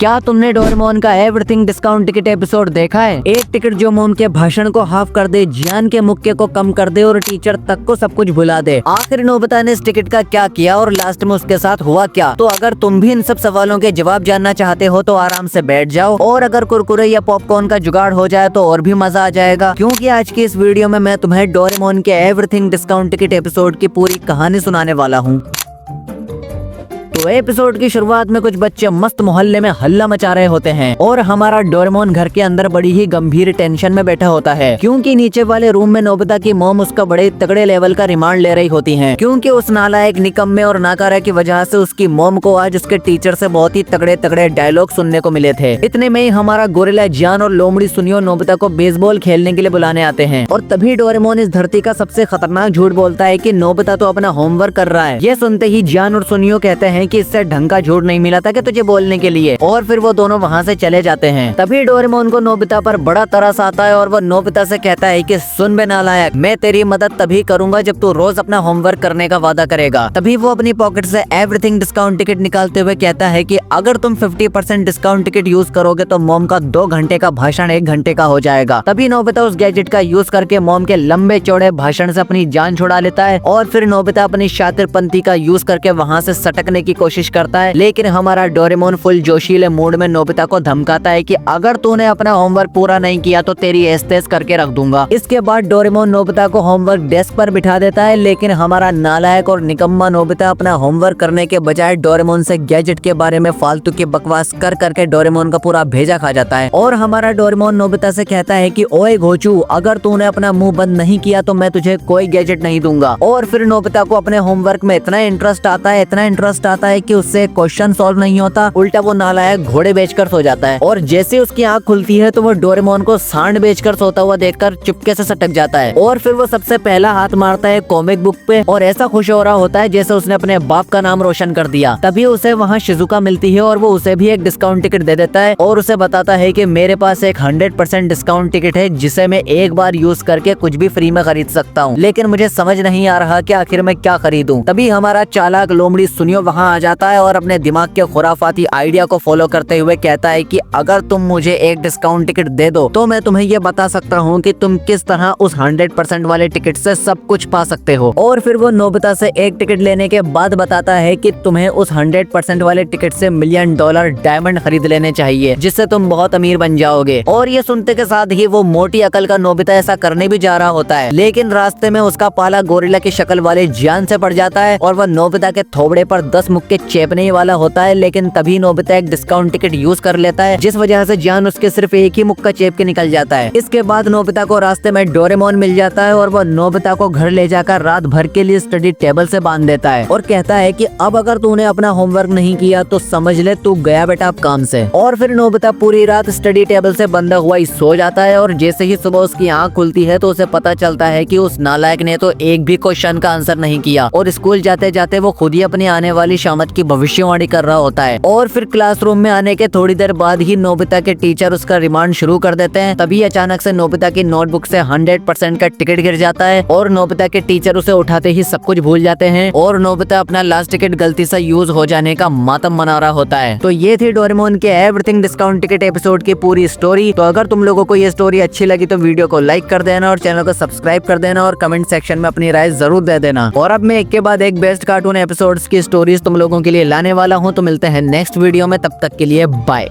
क्या तुमने डोरेमोन का एवरीथिंग डिस्काउंट टिकट एपिसोड देखा है? एक टिकट जो मोम के भाषण को हाफ कर दे, जियान के मुक्के को कम कर दे और टीचर तक को सब कुछ भुला दे। आखिर नोबिता ने इस टिकट का क्या किया और लास्ट में उसके साथ हुआ क्या? तो अगर तुम भी इन सब सवालों के जवाब जानना चाहते हो तो आराम से बैठ जाओ, और अगर कुरकुरे या पॉपकॉर्न का जुगाड़ हो जाए तो और भी मजा आ जाएगा, क्योंकि आज की इस वीडियो में मैं तुम्हें डोरेमोन के एवरीथिंग डिस्काउंट टिकट एपिसोड की पूरी कहानी सुनाने वाला हूँ। तो एपिसोड की शुरुआत में कुछ बच्चे मस्त मोहल्ले में हल्ला मचा रहे होते हैं और हमारा डोरेमोन घर के अंदर बड़ी ही गंभीर टेंशन में बैठा होता है, क्योंकि नीचे वाले रूम में नोबिता की मॉम उसका बड़े तगड़े लेवल का रिमांड ले रही होती हैं, क्योंकि उस नालायक, निकम्मे और नाकारा की वजह से उसकी मॉम को आज उसके टीचर से बहुत ही तगड़े तगड़े डायलॉग सुनने को मिले थे। इतने में ही हमारा गोरिल्ला जियान और लोमड़ी सुनियो नोबिता को बेसबॉल खेलने के लिए बुलाने आते हैं, और तभी डोरेमोन इस धरती का सबसे खतरनाक झूठ बोलता है कि नोबिता तो अपना होमवर्क कर रहा है। ये सुनते ही जियान और सुनियो कहते हैं कि इससे ढंग का झूठ नहीं मिला था कि तुझे बोलने के लिए, और फिर वो दोनों वहाँ से चले जाते हैं। तभी डोरेमोन को नोबिता पर बड़ा तरस आता है और वो नोबिता से कहता है कि सुन बे नालायक, मैं तेरी मदद तभी करूंगा जब तू रोज अपना होमवर्क करने का वादा करेगा। तभी वो अपनी पॉकेट से एवरीथिंग डिस्काउंट टिकट निकालते हुए कहता है कि अगर तुम 50% डिस्काउंट टिकट यूज करोगे तो मॉम का 2 घंटे का भाषण 1 घंटे का हो जाएगा। तभी नोबिता उस गैजेट का यूज करके मॉम के लंबे चौड़े भाषण से अपनी जान छुड़ा लेता है, और फिर नोबिता अपनी शातिरपंती का यूज करके वहाँ से सटकने की कोशिश करता है, लेकिन हमारा डोरेमोन फुल जोशीले मूड में नोबिता को धमकाता है कि अगर तूने अपना होमवर्क पूरा नहीं किया तो तेरी एस्तेस करके रख दूंगा। इसके बाद डोरेमोन नोबिता को होमवर्क डेस्क पर बिठा देता है, लेकिन हमारा नालायक और निकम्मा नोबिता अपना होमवर्क करने के बजाय डोरेमोन से गैजेट के बारे में फालतू की बकवास कर करके डोरेमोन का पूरा भेजा खा जाता है। और हमारा डोरेमोन नोबिता से कहता है कि ओए घोचू, अगर तूने अपना मुंह बंद नहीं किया तो मैं तुझे कोई गैजेट नहीं दूंगा। और फिर नोबिता को अपने होमवर्क में इतना इंटरेस्ट आता है कि उससे क्वेश्चन सॉल्व नहीं होता, उल्टा वो नालायक घोड़े बेचकर सो जाता है, और जैसे उसकी आंख खुलती है तो वो डोरेमोन को सांड बेचकर सोता हुआ देखकर चुपके से सटक जाता है, और फिर वो सबसे पहला हाथ मारता है कॉमिक बुक पे और ऐसा खुश हो रहा होता है जैसे उसने अपने बाप का नाम रोशन कर दिया। तभी उसे वहाँ शिजुका मिलती है और वो उसे भी एक डिस्काउंट टिकट दे देता है और उसे बताता है कि मेरे पास एक 100% डिस्काउंट टिकट है जिसे मैं एक बार यूज करके कुछ भी फ्री में खरीद सकता हूँ, लेकिन मुझे समझ नहीं आ रहा कि आखिर मैं क्या खरीदूं। तभी हमारा चालाक लोमड़ी सुनियो वहाँ आ जाता है और अपने दिमाग के खुराफाती आइडिया को फॉलो करते हुए कहता है कि अगर तुम मुझे एक डिस्काउंट टिकट दे दो तो मैं तुम्हें ये बता सकता हूँ कि तुम किस तरह उस 100% वाले टिकट से सब कुछ पा सकते हो। और फिर वो नोबिता से एक टिकट लेने के बाद बताता है कि तुम्हें उस 100% वाले टिकट से $1 मिलियन डायमंड खरीद लेने चाहिए, जिससे तुम बहुत अमीर बन जाओगे। और ये सुनते के साथ ही वो मोटी अकल का नोबिता ऐसा करने भी जा रहा होता है, लेकिन रास्ते में उसका पाला गोरिल्ला की शक्ल वाले जियान से पड़ जाता है और वह नोबिता के थोबड़े पर 10 मुक्के चेपने वाला होता है, लेकिन तभी नोबिता एक डिस्काउंट टिकट यूज कर लेता है, जिस वजह से जियान उसके सिर्फ एक ही मुक्का चेप के निकल जाता है। इसके बाद नोबिता को रास्ते में डोरेमोन मिल जाता है और वह नोबिता को घर ले जाकर रात भर के लिए स्टडी टेबल से बांध देता है और कहता है कि अब अगर तूने अपना होमवर्क नहीं किया तो समझ ले तू गया बेटा अब काम से। और फिर नोबिता पूरी रात स्टडी टेबल से बंधा हुआ ही सो जाता है, और जैसे ही सुबह उसकी आंख खुलती है तो उसे पता चलता है कि उस नालायक ने तो एक भी क्वेश्चन का आंसर नहीं किया, और स्कूल जाते जाते वो खुद ही अपनी आने वाली शामत की भविष्यवाणी कर रहा होता है। और फिर क्लासरूम में आने के थोड़ी देर बाद ही नोबिता के टीचर उसका रिमांड शुरू कर देते हैं। तभी अचानक से नोबिता की नोटबुक से 100% का टिकट गिर जाता है और नोबिता के टीचर उसे उठाते ही सब कुछ भूल जाते हैं, और नोबिता अपना लास्ट टिकट गलती से यूज हो जाने का मातम मना रहा होता है। तो ये थी डोरेमोन के एवरीथिंग डिस्काउंट टिकट एपिसोड की पूरी स्टोरी। तो अगर तुम लोगों को ये स्टोरी अच्छी लगी तो वीडियो को लाइक कर देना और चैनल को सब्सक्राइब कर देना और कमेंट सेक्शन में अपनी राय जरूर दे देना। और अब मैं एक के बाद एक बेस्ट कार्टून एपिसोड्स की स्टोरीज तुम लोगों के लिए लाने वाला हूँ। तो मिलते हैं नेक्स्ट वीडियो में, तब तक के लिए बाय।